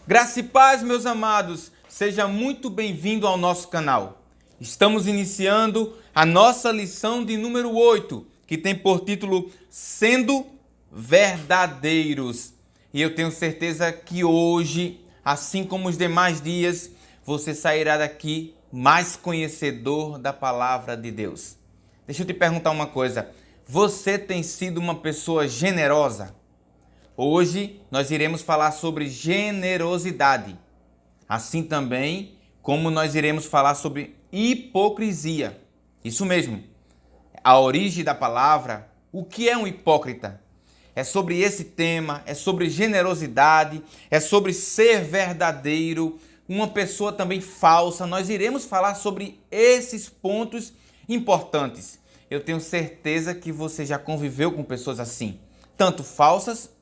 Graça e paz, meus amados, seja muito bem-vindo ao nosso canal. Estamos iniciando a nossa lição de número 8, que tem por título Sendo Verdadeiros. E eu tenho certeza que hoje, assim como os demais dias, você sairá daqui mais conhecedor da palavra de Deus. Deixa eu te perguntar uma coisa, você tem sido uma pessoa generosa? Hoje nós iremos falar sobre generosidade, assim também como nós iremos falar sobre hipocrisia. Isso mesmo, a origem da palavra, o que é um hipócrita? É sobre esse tema, é sobre generosidade, é sobre ser verdadeiro, uma pessoa também falsa. Nós iremos falar sobre esses pontos importantes. Eu tenho certeza que você já conviveu com pessoas assim, tanto falsas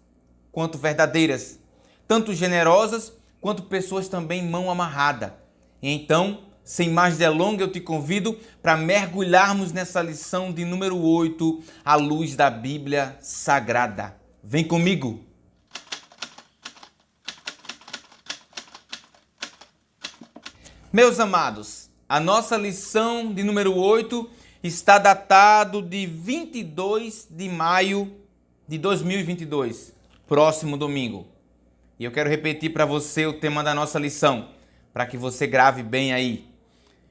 quanto verdadeiras, tanto generosas quanto pessoas também mão amarrada. Então, sem mais delongas, eu te convido para mergulharmos nessa lição de número 8, à luz da Bíblia Sagrada. Vem comigo! Meus amados, a nossa lição de número 8 está datado de 22 de maio de 2022. Próximo domingo. E eu quero repetir para você o tema da nossa lição, para que você grave bem aí.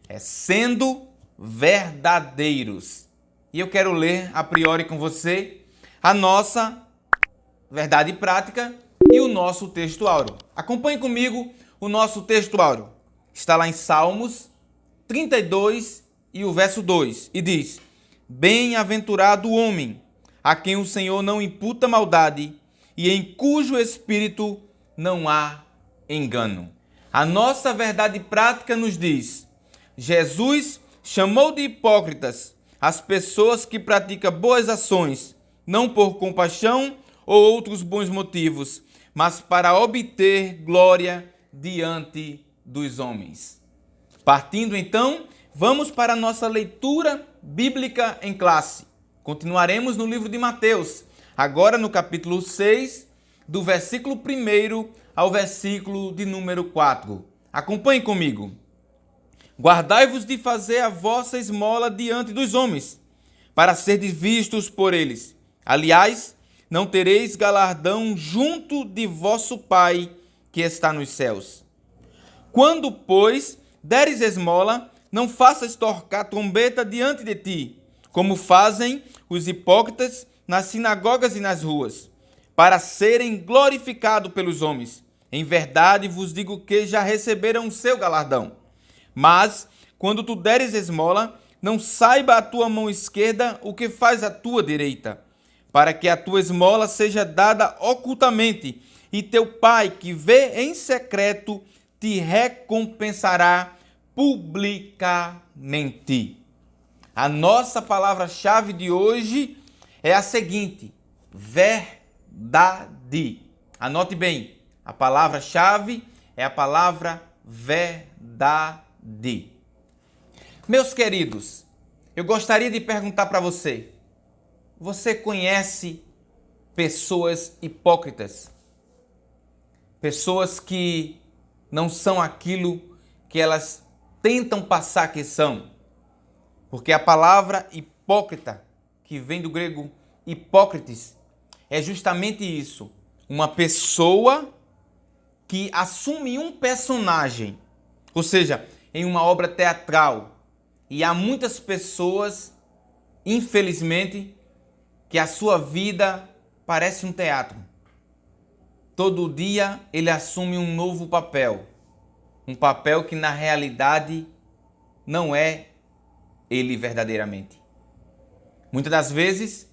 É sendo verdadeiros. E eu quero ler a priori com você a nossa verdade prática e o nosso texto áureo. Acompanhe comigo o nosso texto áureo. Está lá em Salmos 32 e o verso 2. E diz: Bem-aventurado o homem a quem o Senhor não imputa maldade e em cujo espírito não há engano. A nossa verdade prática nos diz: Jesus chamou de hipócritas as pessoas que praticam boas ações, não por compaixão ou outros bons motivos, mas para obter glória diante dos homens. Partindo então, vamos para a nossa leitura bíblica em classe. Continuaremos no livro de Mateus, agora no capítulo 6, do versículo 1 ao versículo de número 4. Acompanhe comigo. Guardai-vos de fazer a vossa esmola diante dos homens, para serdes vistos por eles. Aliás, não tereis galardão junto de vosso Pai que está nos céus. Quando, pois, deres esmola, não faças tocar trombeta diante de ti, como fazem os hipócritas nas sinagogas e nas ruas, para serem glorificados pelos homens. Em verdade vos digo que já receberam o seu galardão. Mas, quando tu deres esmola, não saiba a tua mão esquerda o que faz a tua direita, para que a tua esmola seja dada ocultamente, e teu Pai, que vê em secreto, te recompensará publicamente. A nossa palavra-chave de hoje é a seguinte: verdade. Anote bem, a palavra-chave é a palavra verdade. Meus queridos, eu gostaria de perguntar para você: você conhece pessoas hipócritas? Pessoas que não são aquilo que elas tentam passar que são? Porque a palavra hipócrita, que vem do grego hipócrites, é justamente isso. Uma pessoa que assume um personagem, ou seja, em uma obra teatral. E há muitas pessoas, infelizmente, que a sua vida parece um teatro. Todo dia ele assume um novo papel. Um papel que na realidade não é ele verdadeiramente. Muitas das vezes,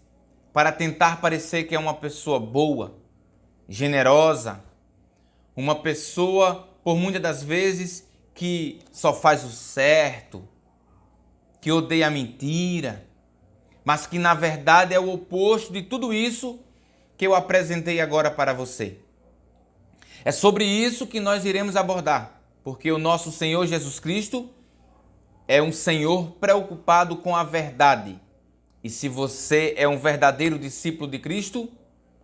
para tentar parecer que é uma pessoa boa, generosa, uma pessoa, por muitas das vezes, que só faz o certo, que odeia a mentira, mas que na verdade é o oposto de tudo isso que eu apresentei agora para você. É sobre isso que nós iremos abordar, porque o nosso Senhor Jesus Cristo é um Senhor preocupado com a verdade. E se você é um verdadeiro discípulo de Cristo,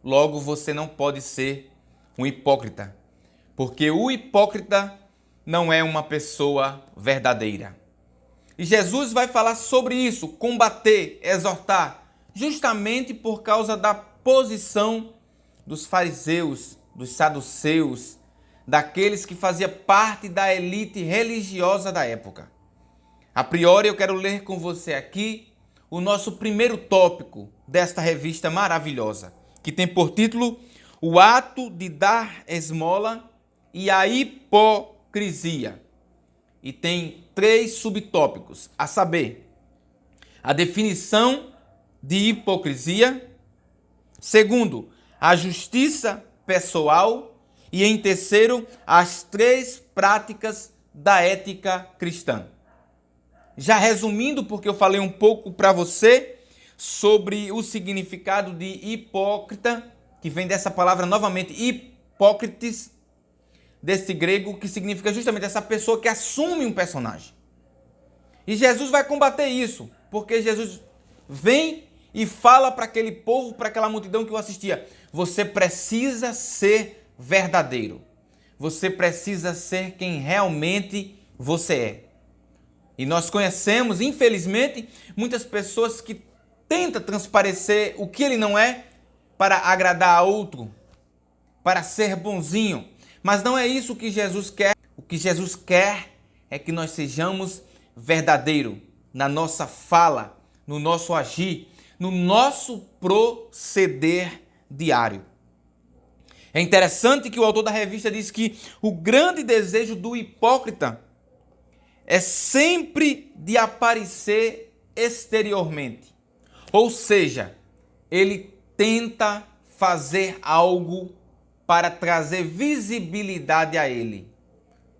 logo você não pode ser um hipócrita. porque o hipócrita não é uma pessoa verdadeira. E Jesus vai falar sobre isso, combater, exortar, justamente por causa da posição dos fariseus, dos saduceus, daqueles que faziam parte da elite religiosa da época. A priori, eu quero ler com você aqui o nosso primeiro tópico desta revista maravilhosa, que tem por título O Ato de Dar Esmola e a Hipocrisia. E tem 3 subtópicos, a saber, a definição de hipocrisia, segundo, a justiça pessoal e, em terceiro, as 3 práticas da ética cristã. Já resumindo, porque eu falei um pouco para você sobre o significado de hipócrita, que vem dessa palavra novamente, hipócrites, desse grego, que significa justamente essa pessoa que assume um personagem. E Jesus vai combater isso, porque Jesus vem e fala para aquele povo, para aquela multidão que o assistia: você precisa ser verdadeiro. Você precisa ser quem realmente você é. E nós conhecemos, infelizmente, muitas pessoas que tentam transparecer o que ele não é para agradar a outro, para ser bonzinho. Mas não é isso que Jesus quer. O que Jesus quer é que nós sejamos verdadeiros na nossa fala, no nosso agir, no nosso proceder diário. É interessante que o autor da revista diz que o grande desejo do hipócrita é sempre de aparecer exteriormente. Ou seja, ele tenta fazer algo para trazer visibilidade a ele.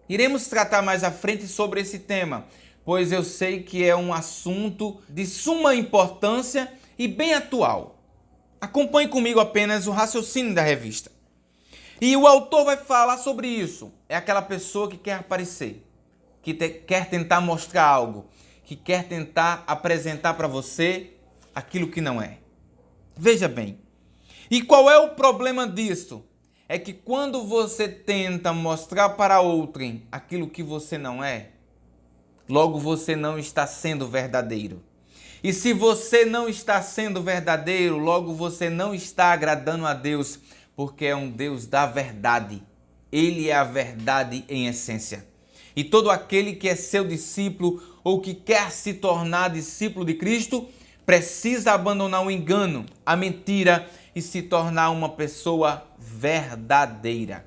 Iremos tratar mais à frente sobre esse tema, pois eu sei que é um assunto de suma importância e bem atual. Acompanhe comigo apenas o raciocínio da revista. E o autor vai falar sobre isso. É aquela pessoa que quer aparecer, que quer tentar mostrar algo, que quer tentar apresentar para você aquilo que não é. Veja bem. E qual é o problema disso? É que quando você tenta mostrar para outrem aquilo que você não é, logo você não está sendo verdadeiro. E se você não está sendo verdadeiro, logo você não está agradando a Deus, porque é um Deus da verdade. Ele é a verdade em essência. E todo aquele que é seu discípulo ou que quer se tornar discípulo de Cristo, precisa abandonar o engano, a mentira e se tornar uma pessoa verdadeira.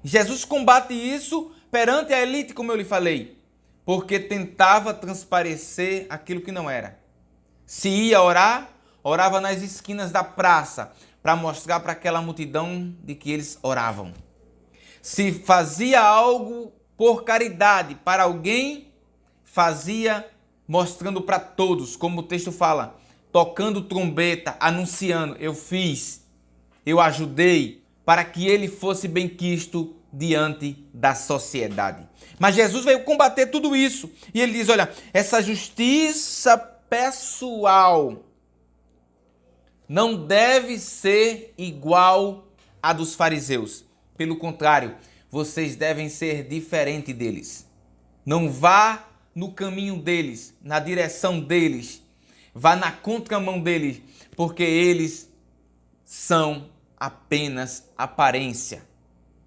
Jesus combate isso perante a elite, como eu lhe falei, porque tentava transparecer aquilo que não era. Se ia orar, orava nas esquinas da praça, para mostrar para aquela multidão de que eles oravam. Se fazia algo por caridade para alguém, fazia mostrando para todos, como o texto fala, tocando trombeta, anunciando: eu fiz, eu ajudei, para que ele fosse bem quisto diante da sociedade. Mas Jesus veio combater tudo isso. E ele diz: olha, essa justiça pessoal não deve ser igual à dos fariseus. Pelo contrário, vocês devem ser diferente deles. Não vá no caminho deles, na direção deles. Vá na contramão deles, porque eles são apenas aparência.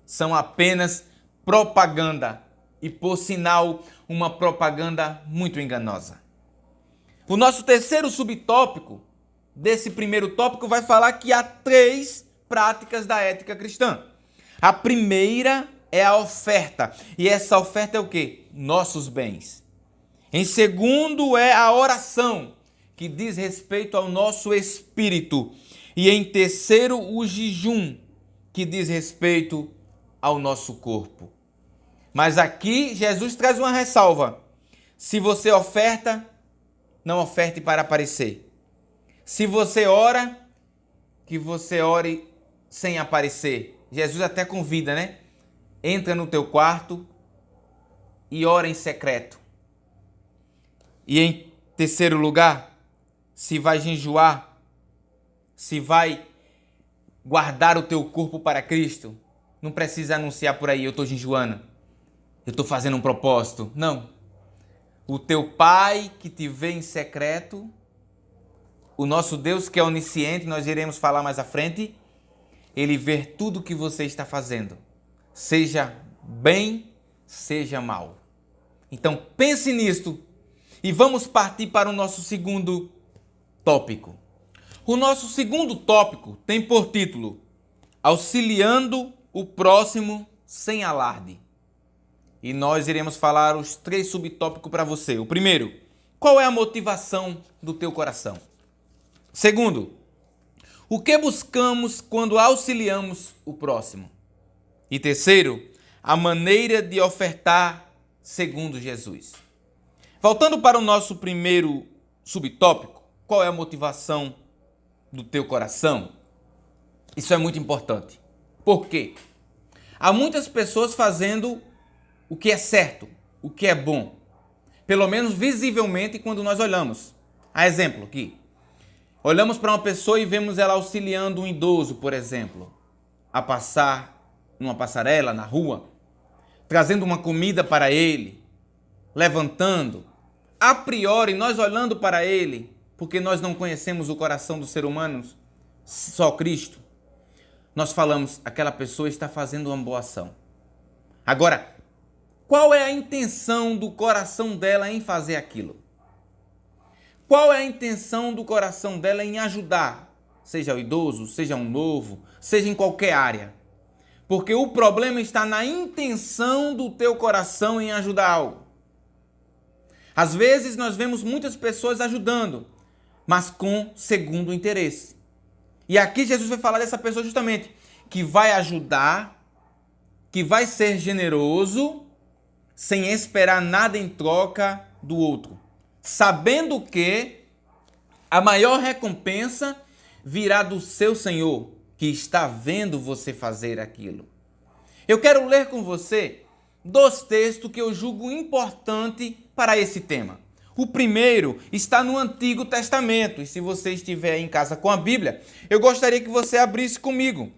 São apenas propaganda. E, por sinal, uma propaganda muito enganosa. O nosso terceiro subtópico desse primeiro tópico vai falar que há 3 práticas da ética cristã. A primeira é a oferta. E essa oferta é o quê? Nossos bens. Em segundo é a oração, que diz respeito ao nosso espírito. E em terceiro, o jejum, que diz respeito ao nosso corpo. Mas aqui Jesus traz uma ressalva. Se você oferta, não oferte para aparecer. Se você ora, que você ore sem aparecer. Jesus até convida, né? Entra no teu quarto e ora em secreto. E em terceiro lugar, se vai jejuar, se vai guardar o teu corpo para Cristo, Não precisa anunciar por aí, eu estou jejuando, eu estou fazendo um propósito. Não. O teu Pai que te vê em secreto, o nosso Deus que é onisciente, nós iremos falar mais à frente, ele vê tudo o que você está fazendo, seja bem, seja mal. Então pense nisto e vamos partir para o nosso segundo tópico. O nosso segundo tópico tem por título Auxiliando o próximo sem alarde. E nós iremos falar os 3 subtópicos para você. O primeiro, qual é a motivação do teu coração? Segundo, o que buscamos quando auxiliamos o próximo? E terceiro, a maneira de ofertar segundo Jesus. Voltando para o nosso primeiro subtópico, qual é a motivação do teu coração? Isso é muito importante. Por quê? Há muitas pessoas fazendo o que é certo, o que é bom. Pelo menos visivelmente quando nós olhamos. Há exemplo aqui. Olhamos para uma pessoa e vemos ela auxiliando um idoso, por exemplo, a passar numa passarela, na rua, trazendo uma comida para ele, levantando. A priori, nós olhando para ele, porque nós não conhecemos o coração dos seres humanos, só Cristo, nós falamos, aquela pessoa está fazendo uma boa ação. Agora, qual é a intenção do coração dela em fazer aquilo? Qual é a intenção do coração dela em ajudar? Seja o idoso, seja um novo, seja em qualquer área. Porque o problema está na intenção do teu coração em ajudar algo. Às vezes nós vemos muitas pessoas ajudando, mas com segundo interesse. E aqui Jesus vai falar dessa pessoa justamente, que vai ajudar, que vai ser generoso, sem esperar nada em troca do outro. Sabendo que a maior recompensa virá do seu Senhor, que está vendo você fazer aquilo. Eu quero ler com você 2 textos que eu julgo importante para esse tema. O primeiro está no Antigo Testamento, e se você estiver em casa com a Bíblia, eu gostaria que você abrisse comigo.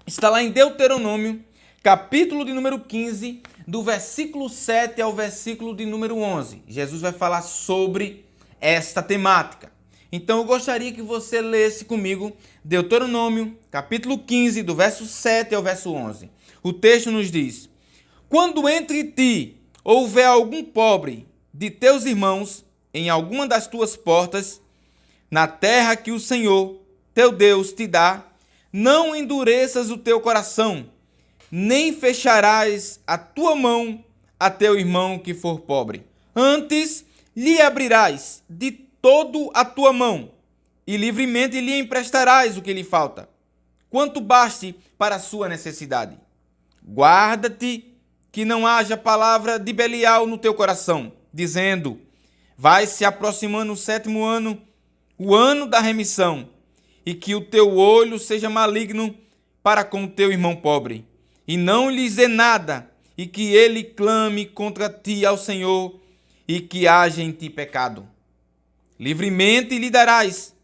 Está lá em Deuteronômio, capítulo de número 15, do versículo 7 ao versículo de número 11. Jesus vai falar sobre esta temática. Então eu gostaria que você lesse comigo Deuteronômio, capítulo 15, do verso 7 ao verso 11. O texto nos diz: Quando entre ti houver algum pobre de teus irmãos em alguma das tuas portas, na terra que o Senhor, teu Deus, te dá, não endureças o teu coração, nem fecharás a tua mão a teu irmão que for pobre. Antes lhe abrirás de todo a tua mão, e livremente lhe emprestarás o que lhe falta, quanto baste para a sua necessidade. Guarda-te que não haja palavra de Belial no teu coração, dizendo: vai se aproximando o 7º ano, o ano da remissão, e que o teu olho seja maligno para com o teu irmão pobre, e não lhes dê nada, e que ele clame contra ti ao Senhor, e que haja em ti pecado. Livremente lhe darás,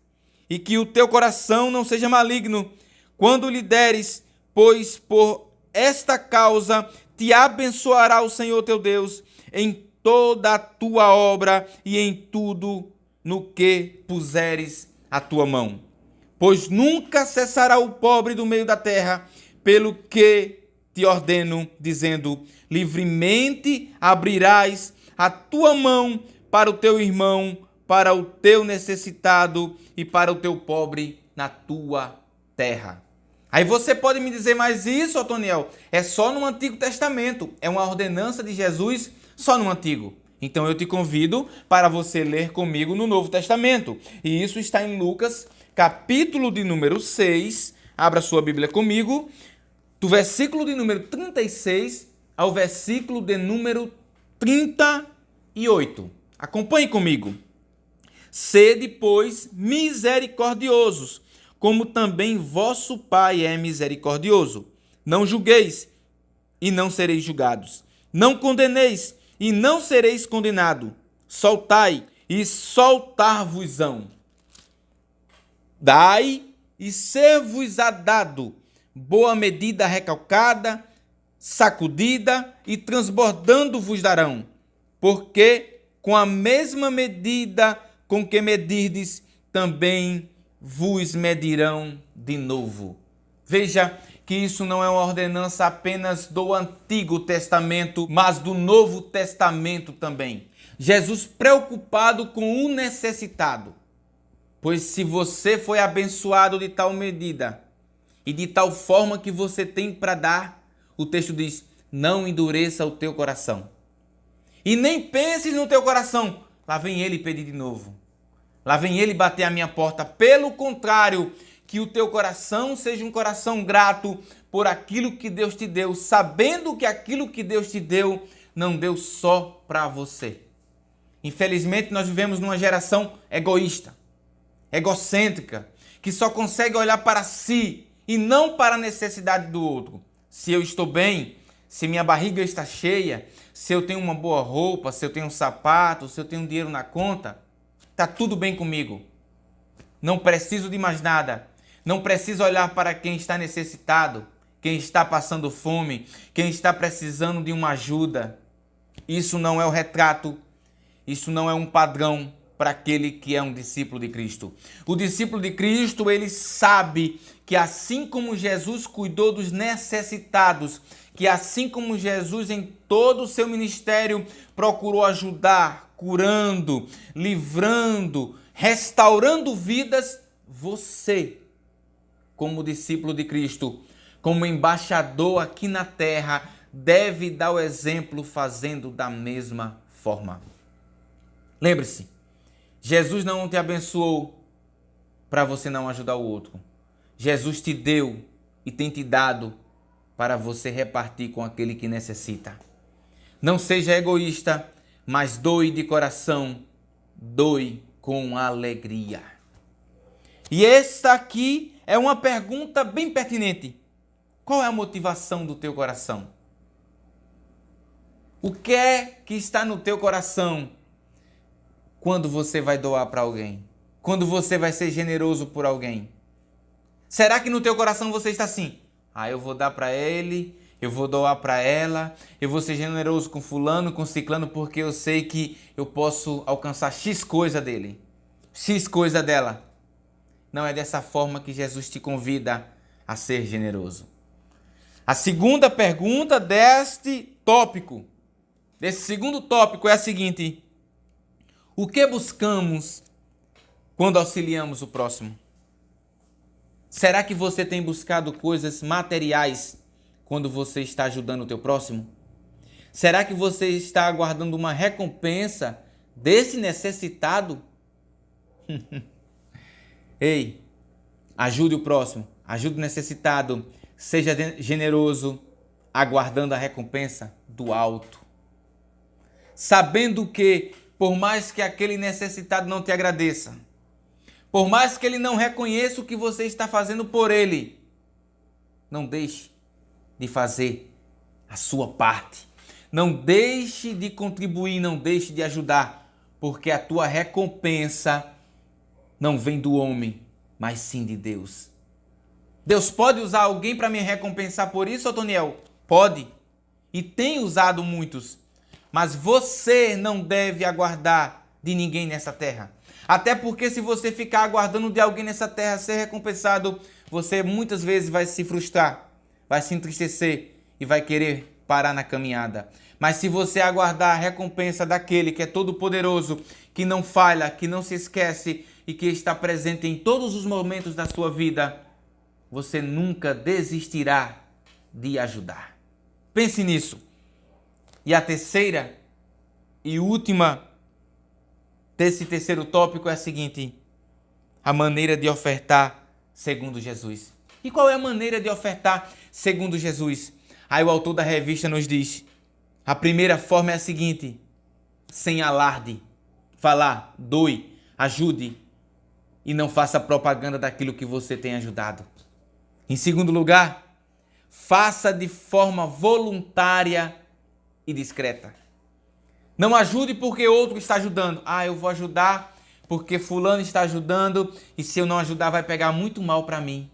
e que o teu coração não seja maligno, quando lhe deres, pois por esta causa te abençoará o Senhor teu Deus em toda a tua obra e em tudo no que puseres a tua mão. Pois nunca cessará o pobre do meio da terra, pelo que te ordeno, dizendo: livremente abrirás a tua mão para o teu irmão, para o teu necessitado e para o teu pobre na tua terra. Aí você pode me dizer, mas isso, Otoniel, é só no Antigo Testamento, é uma ordenança de Jesus só no Antigo. Então eu te convido para você ler comigo no Novo Testamento. E isso está em Lucas, capítulo de número 6, abra sua Bíblia comigo, do versículo de número 36 ao versículo de número 38. Acompanhe comigo. Sede, pois, misericordiosos, como também vosso Pai é misericordioso. Não julgueis, e não sereis julgados. Não condeneis, e não sereis condenado. Soltai, e soltar-vos-ão. Dai, e ser-vos-á dado. boa medida recalcada, sacudida e transbordando vos darão, porque com a mesma medida com que medirdes, também vos medirão de novo. Veja que isso não é uma ordenança apenas do Antigo Testamento, mas do Novo Testamento também. Jesus preocupado com o necessitado. Pois se você foi abençoado de tal medida e de tal forma que você tem para dar, o texto diz, não endureça o teu coração. E nem penses no teu coração, lá vem ele pedir de novo. Lá vem ele bater a minha porta. Pelo contrário, que o teu coração seja um coração grato por aquilo que Deus te deu, sabendo que aquilo que Deus te deu não deu só para você. Infelizmente, nós vivemos numa geração egoísta, egocêntrica, que só consegue olhar para si e não para a necessidade do outro. Se eu estou bem, se minha barriga está cheia, se eu tenho uma boa roupa, se eu tenho um sapato, se eu tenho dinheiro na conta, está tudo bem comigo. Não preciso de mais nada. Não preciso olhar para quem está necessitado, quem está passando fome, quem está precisando de uma ajuda. Isso não é o retrato, isso não é um padrão para aquele que é um discípulo de Cristo. O discípulo de Cristo, ele sabe que assim como Jesus cuidou dos necessitados, que assim como Jesus em todo o seu ministério procurou ajudar, curando, livrando, restaurando vidas, você, como discípulo de Cristo, como embaixador aqui na terra, deve dar o exemplo fazendo da mesma forma. Lembre-se, Jesus não te abençoou para você não ajudar o outro. Jesus te deu e tem te dado para você repartir com aquele que necessita. Não seja egoísta, mas doe de coração, doe com alegria. E esta aqui é uma pergunta bem pertinente. Qual é a motivação do teu coração? O que é que está no teu coração quando você vai doar para alguém? Quando você vai ser generoso por alguém? Será que no teu coração você está assim? Eu vou dar para ele, eu vou doar para ela, eu vou ser generoso com fulano, com ciclano, porque eu sei que eu posso alcançar X coisa dele, X coisa dela. Não é dessa forma que Jesus te convida a ser generoso. A segunda pergunta deste tópico, desse segundo tópico é a seguinte: o que buscamos quando auxiliamos o próximo? Será que você tem buscado coisas materiais quando você está ajudando o teu próximo? Será que você está aguardando uma recompensa desse necessitado? Ei, ajude o próximo, ajude o necessitado, seja generoso, aguardando a recompensa do alto. Sabendo que, por mais que aquele necessitado não te agradeça, por mais que ele não reconheça o que você está fazendo por ele, não deixe de fazer a sua parte. Não deixe de contribuir, não deixe de ajudar, porque a tua recompensa não vem do homem, mas sim de Deus. Deus pode usar alguém para me recompensar por isso, Otoniel? Pode. E tem usado muitos. Mas você não deve aguardar de ninguém nessa terra. Até porque se você ficar aguardando de alguém nessa terra ser recompensado, você muitas vezes vai se frustrar, vai se entristecer e vai querer parar na caminhada. Mas se você aguardar a recompensa daquele que é todo poderoso, que não falha, que não se esquece e que está presente em todos os momentos da sua vida, você nunca desistirá de ajudar. Pense nisso. E a terceira e última desse terceiro tópico é a seguinte: a maneira de ofertar segundo Jesus. E qual é a maneira de ofertar segundo Jesus? Aí o autor da revista nos diz: a primeira forma é a seguinte: sem alarde, falar, doe, ajude e não faça propaganda daquilo que você tem ajudado. Em segundo lugar, faça de forma voluntária e discreta. Não ajude porque outro está ajudando. Eu vou ajudar porque fulano está ajudando e se eu não ajudar vai pegar muito mal para mim.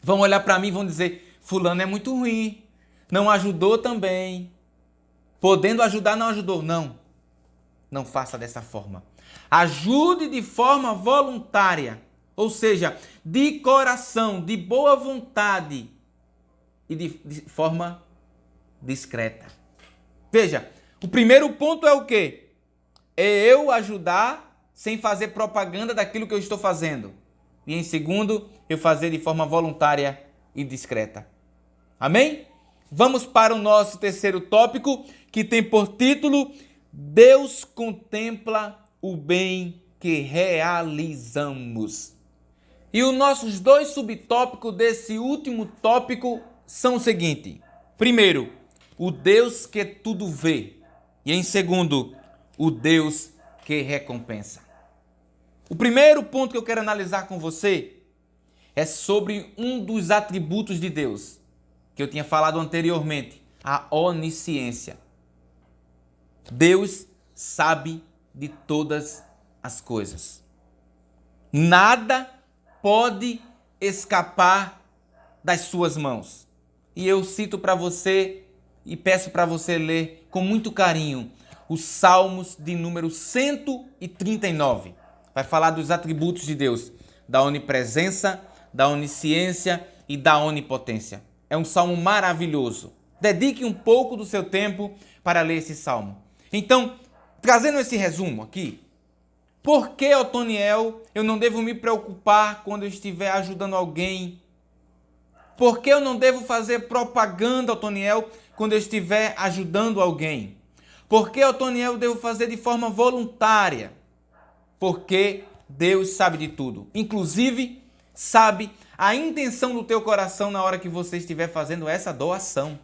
Vão olhar para mim e vão dizer, fulano é muito ruim, não ajudou também. Podendo ajudar, não ajudou. Não, não faça dessa forma. Ajude de forma voluntária, ou seja, de coração, de boa vontade e de forma discreta. Veja, o primeiro ponto é o quê? É eu ajudar sem fazer propaganda daquilo que eu estou fazendo. E em segundo, eu fazer de forma voluntária e discreta. Amém? Vamos para o nosso terceiro tópico, que tem por título: Deus contempla o bem que realizamos. E os nossos dois subtópicos desse último tópico são o seguinte: primeiro, o Deus que tudo vê. E em segundo, o Deus que recompensa. O primeiro ponto que eu quero analisar com você é sobre um dos atributos de Deus, que eu tinha falado anteriormente, a onisciência. Deus sabe de todas as coisas. Nada pode escapar das suas mãos. E eu cito para você e peço para você ler com muito carinho os Salmos de número 139. Vai falar dos atributos de Deus, da onipresença, da onisciência e da onipotência. É um salmo maravilhoso. Dedique um pouco do seu tempo para ler esse salmo. Então, trazendo esse resumo aqui, por que, Otoniel, eu não devo me preocupar quando eu estiver ajudando alguém? Por que eu não devo fazer propaganda, Otoniel, quando eu estiver ajudando alguém? Por que, Otoniel, eu devo fazer de forma voluntária? Porque Deus sabe de tudo. Inclusive, sabe a intenção do teu coração na hora que você estiver fazendo essa doação.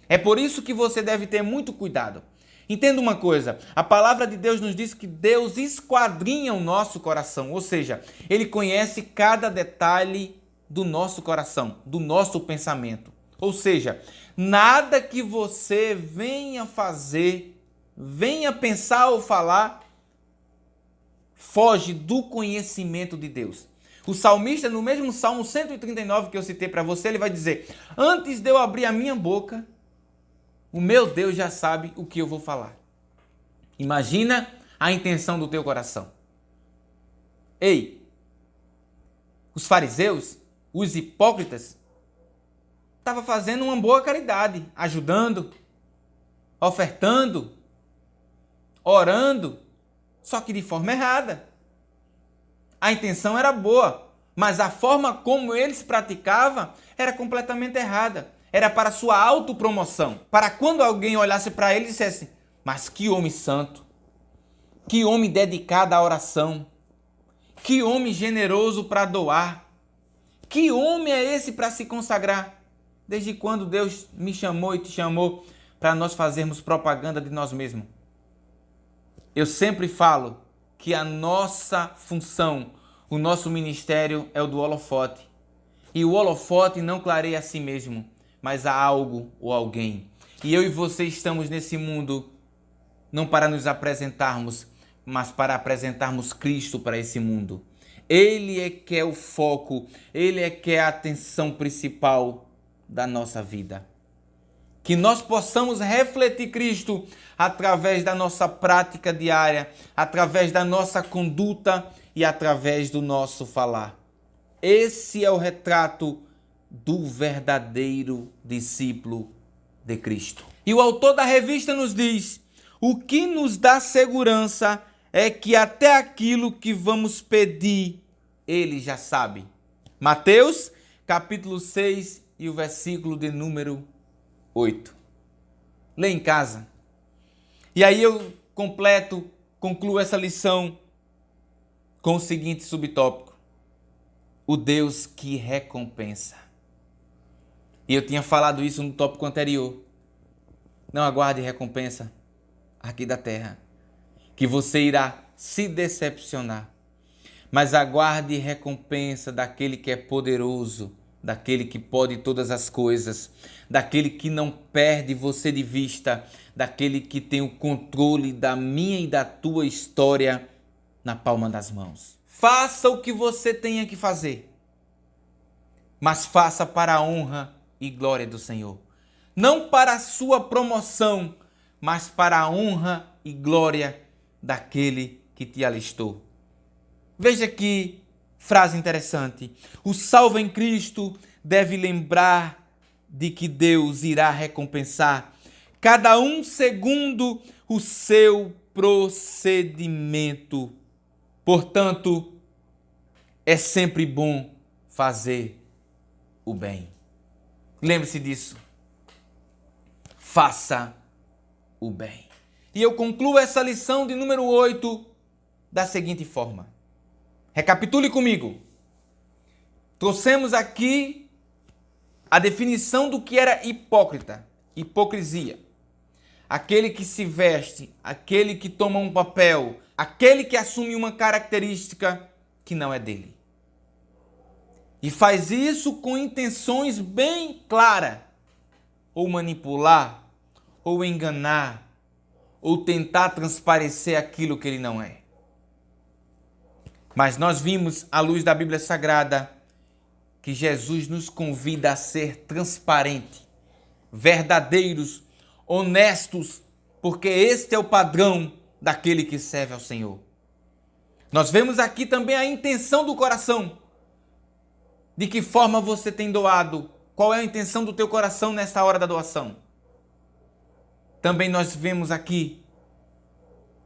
É por isso que você deve ter muito cuidado. Entenda uma coisa, a palavra de Deus nos diz que Deus esquadrinha o nosso coração, ou seja, Ele conhece cada detalhe do nosso coração, do nosso pensamento. Ou seja, nada que você venha fazer, venha pensar ou falar, foge do conhecimento de Deus. O salmista, no mesmo Salmo 139 que eu citei para você, ele vai dizer: antes de eu abrir a minha boca, o meu Deus já sabe o que eu vou falar. Imagina a intenção do teu coração. Ei, os fariseus, os hipócritas, estavam fazendo uma boa caridade, ajudando, ofertando, orando, só que de forma errada. A intenção era boa, mas a forma como eles praticavam era completamente errada. Era para sua autopromoção. Para quando alguém olhasse para ele e dissesse: mas que homem santo, que homem dedicado à oração, que homem generoso para doar, que homem é esse para se consagrar? Desde quando Deus me chamou e te chamou para nós fazermos propaganda de nós mesmos? Eu sempre falo que a nossa função, o nosso ministério é o do holofote. E o holofote não clareia a si mesmo, mas a algo ou alguém. E eu e você estamos nesse mundo não para nos apresentarmos, mas para apresentarmos Cristo para esse mundo. Ele é que é o foco, Ele é que é a atenção principal da nossa vida. Que nós possamos refletir Cristo através da nossa prática diária, através da nossa conduta e através do nosso falar. Esse é o retrato do verdadeiro discípulo de Cristo. E o autor da revista nos diz: o que nos dá segurança é que até aquilo que vamos pedir, Ele já sabe. Mateus, capítulo 6 e o versículo de número 8. Lê em casa. E aí eu concluo essa lição com o seguinte subtópico: o Deus que recompensa. E eu tinha falado isso no tópico anterior. Não aguarde recompensa aqui da terra, que você irá se decepcionar. Mas aguarde recompensa daquele que é poderoso, daquele que pode todas as coisas, daquele que não perde você de vista, daquele que tem o controle da minha e da tua história na palma das mãos. Faça o que você tenha que fazer, mas faça para a honra e glória do Senhor. Não para a sua promoção, mas para a honra e glória daquele que te alistou. Veja que frase interessante. O salvo em Cristo deve lembrar de que Deus irá recompensar cada um segundo o seu procedimento. Portanto, é sempre bom fazer o bem. Lembre-se disso. Faça o bem. E eu concluo essa lição de número 8 da seguinte forma. Recapitule comigo. Trouxemos aqui a definição do que era hipócrita, hipocrisia. Aquele que se veste, aquele que toma um papel, aquele que assume uma característica que não é dele. E faz isso com intenções bem claras, ou manipular, ou enganar, ou tentar transparecer aquilo que ele não é. Mas nós vimos, à luz da Bíblia Sagrada, que Jesus nos convida a ser transparente, verdadeiros, honestos, porque este é o padrão daquele que serve ao Senhor. Nós vemos aqui também a intenção do coração. De que forma você tem doado? Qual é a intenção do teu coração nesta hora da doação? Também nós vemos aqui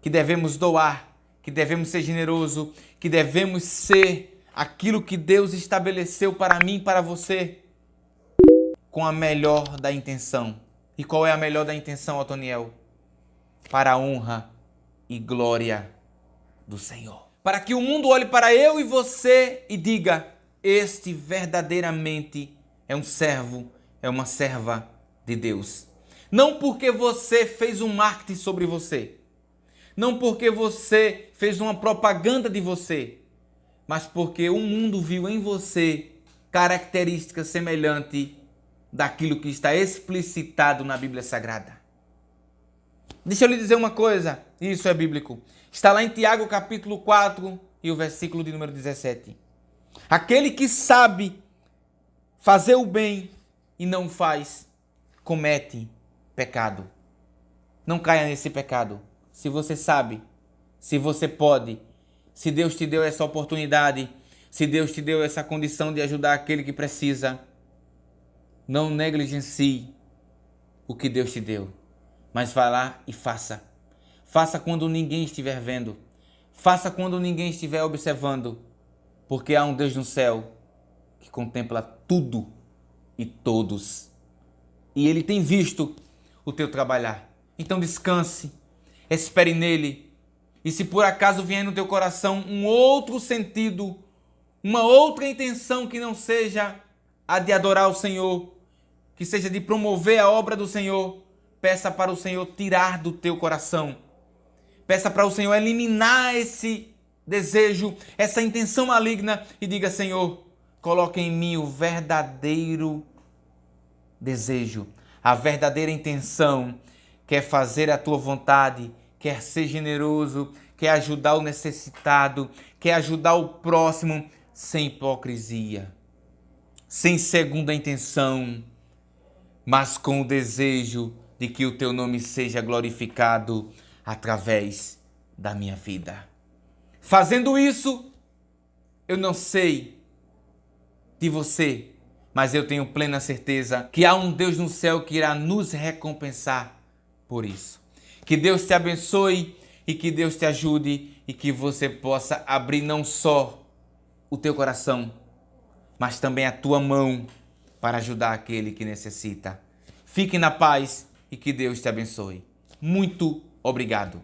que devemos doar, que devemos ser generosos, que devemos ser aquilo que Deus estabeleceu para mim e para você, com a melhor da intenção. E qual é a melhor da intenção, Otoniel? Para a honra e glória do Senhor. Para que o mundo olhe para eu e você e diga: este verdadeiramente é um servo, é uma serva de Deus. Não porque você fez um marketing sobre você, não porque você fez uma propaganda de você, mas porque o mundo viu em você características semelhantes daquilo que está explicitado na Bíblia Sagrada. Deixa eu lhe dizer uma coisa, isso é bíblico. Está lá em Tiago capítulo 4 e o versículo de número 17. Aquele que sabe fazer o bem e não faz, comete pecado. Não caia nesse pecado. Se você sabe, se você pode, se Deus te deu essa oportunidade, se Deus te deu essa condição de ajudar aquele que precisa, não negligencie o que Deus te deu, mas vá lá e faça. Faça quando ninguém estiver vendo. Faça quando ninguém estiver observando, porque há um Deus no céu que contempla tudo e todos. E Ele tem visto o teu trabalhar. Então descanse, espere nele. E se por acaso vier no teu coração um outro sentido, uma outra intenção que não seja a de adorar o Senhor, que seja de promover a obra do Senhor, peça para o Senhor tirar do teu coração. Peça para o Senhor eliminar esse desejo, essa intenção maligna e diga: Senhor, coloque em mim o verdadeiro desejo, a verdadeira intenção, quer fazer a tua vontade, quer ser generoso, quer ajudar o necessitado, quer ajudar o próximo sem hipocrisia, sem segunda intenção, mas com o desejo de que o teu nome seja glorificado através da minha vida. Fazendo isso, eu não sei de você, mas eu tenho plena certeza que há um Deus no céu que irá nos recompensar por isso. Que Deus te abençoe e que Deus te ajude e que você possa abrir não só o teu coração, mas também a tua mão para ajudar aquele que necessita. Fique na paz e que Deus te abençoe. Muito obrigado.